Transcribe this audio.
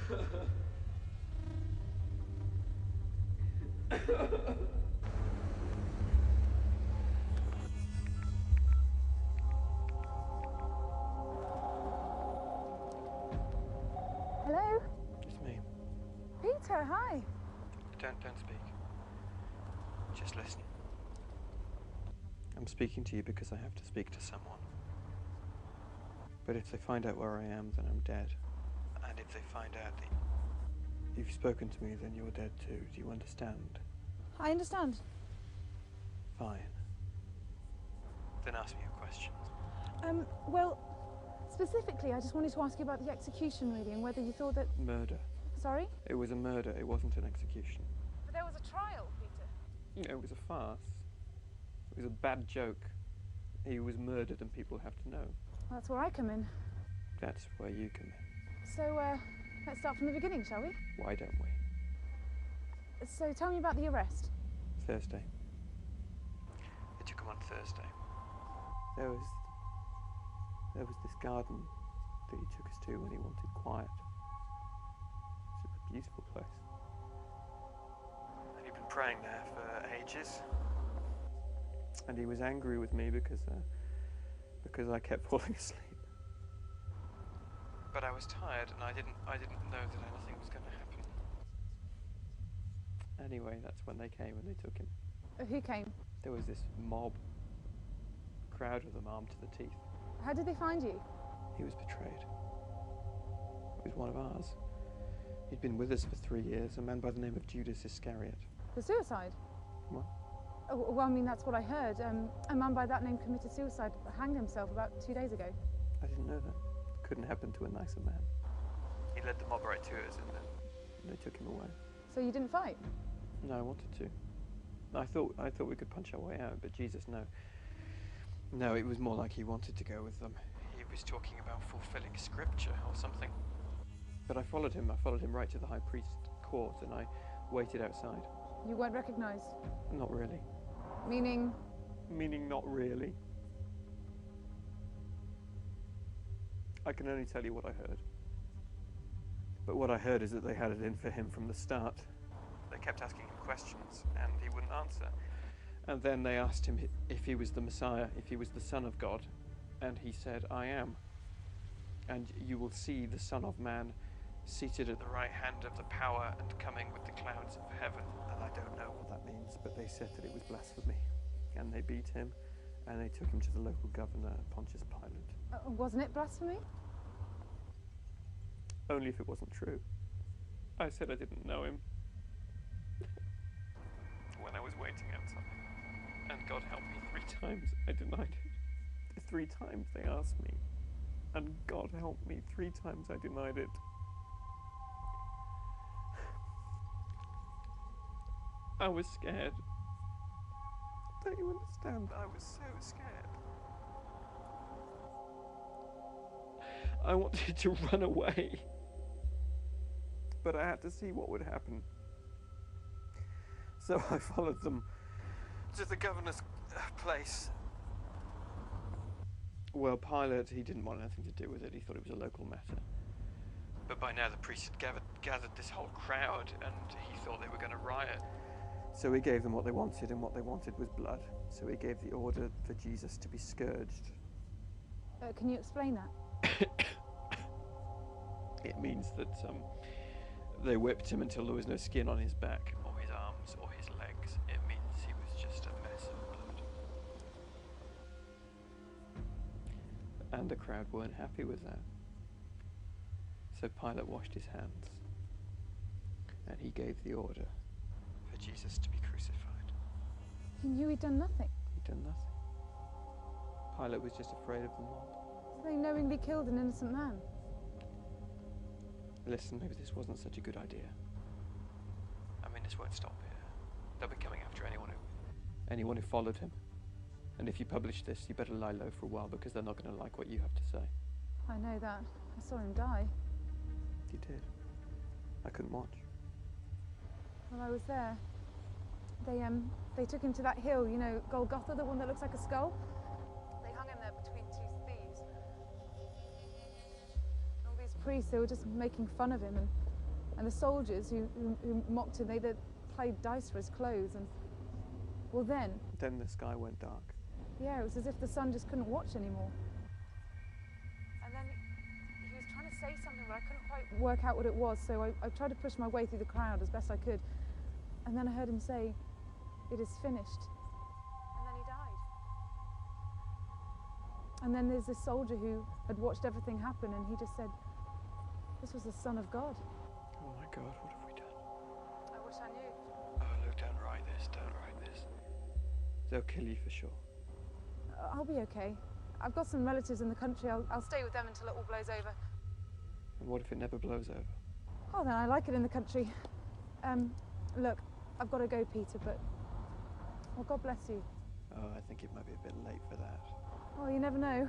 Hello? It's me. Peter, hi. Don't speak. Just listen. I'm speaking to you because I have to speak to someone. But if they find out where I am, then I'm dead. And if they find out that you've spoken to me, then you're dead too. Do you understand? I understand. Fine. Then ask me your questions. Well, specifically, I just wanted to ask you about the execution, really, and whether you thought that... Murder. Sorry? It was a murder, it wasn't an execution. But there was a trial, Peter. It was a farce. It was a bad joke. He was murdered and people have to know. Well, that's where I come in. That's where you come in. So, let's start from the beginning, shall we? Why don't we? So, tell me about the arrest. Thursday. They took him on Thursday. There was this garden that he took us to when he wanted quiet. It's a beautiful place. And he'd been praying there for ages. And he was angry with me because I kept falling asleep. But I was tired and I didn't know that anything was going to happen. Anyway, that's when they came and they took him. Who came? There was this mob, crowd of them armed to the teeth. How did they find you? He was betrayed. It was one of ours. He'd been with us for 3 years, a man by the name of Judas Iscariot. The suicide? What? Oh, well, I mean, that's what I heard. A man by that name committed suicide, hanged himself about 2 days ago. I didn't know that. Couldn't happen to a nicer man. He led the mob right to us and then they took him away. So you didn't fight? No, I wanted to. I thought we could punch our way out, but Jesus, no. No, it was more like he wanted to go with them. He was talking about fulfilling scripture or something. But I followed him right to the high priest's court and I waited outside. You weren't recognised? Not really. Meaning? Meaning not really. I can only tell you what I heard. But what I heard is that they had it in for him from the start. They kept asking him questions and he wouldn't answer. And then they asked him if he was the Messiah, if he was the Son of God. And he said, I am. And you will see the Son of Man seated at the right hand of the power and coming with the clouds of heaven. And I don't know what that means, but they said that it was blasphemy. And they beat him and they took him to the local governor, Pontius Pilate. Wasn't it blasphemy? Only if it wasn't true. I said I didn't know him. When I was waiting outside. And God help me, 3 times I denied it. 3 times they asked me. And God help me, 3 times I denied it. I was scared. Don't you understand? I was so scared. I wanted to run away. But I had to see what would happen. So I followed them to the governor's place. Well, Pilate, he didn't want anything to do with it. He thought it was a local matter. But by now the priests had gathered this whole crowd and he thought they were going to riot. So he gave them what they wanted, and what they wanted was blood. So he gave the order for Jesus to be scourged. Can you explain that? It means that they whipped him until there was no skin on his back, or his arms, or his legs. It means he was just a mess of blood. And the crowd weren't happy with that. So Pilate washed his hands, and he gave the order for Jesus to be crucified. He knew he'd done nothing? He'd done nothing. Pilate was just afraid of the mob. So they knowingly killed an innocent man? Listen, maybe this wasn't such a good idea. I mean, this won't stop here. They'll be coming after anyone who followed him. And if you publish this, you better lie low for a while because they're not going to like what you have to say. I know that. I saw him die. You did. I couldn't watch. Well, I was there. They took him to that hill, you know, Golgotha, the one that looks like a skull. They hung him there between 2 thieves. All these priests, they were just making fun of him, and And the soldiers who mocked him, they played dice for his clothes. And well, then the sky went dark. yeah, it was as if the sun just couldn't watch anymore. And then he was trying to say something, but I couldn't quite work out what it was, so I tried to push my way through the crowd as best I could. And then I heard him say, "It is finished." And then he died. And then there's this soldier who had watched everything happen, and he just said, "This was the Son of God." Oh my God, what have we done? I wish I knew. Oh, look, don't write this, don't write this. They'll kill you for sure. I'll be okay. I've got some relatives in the country. I'll stay with them until it all blows over. And what if it never blows over? Oh, then I like it in the country. Look, I've got to go, Peter, but well, God bless you. Oh, I think it might be a bit late for that. Oh, you never know.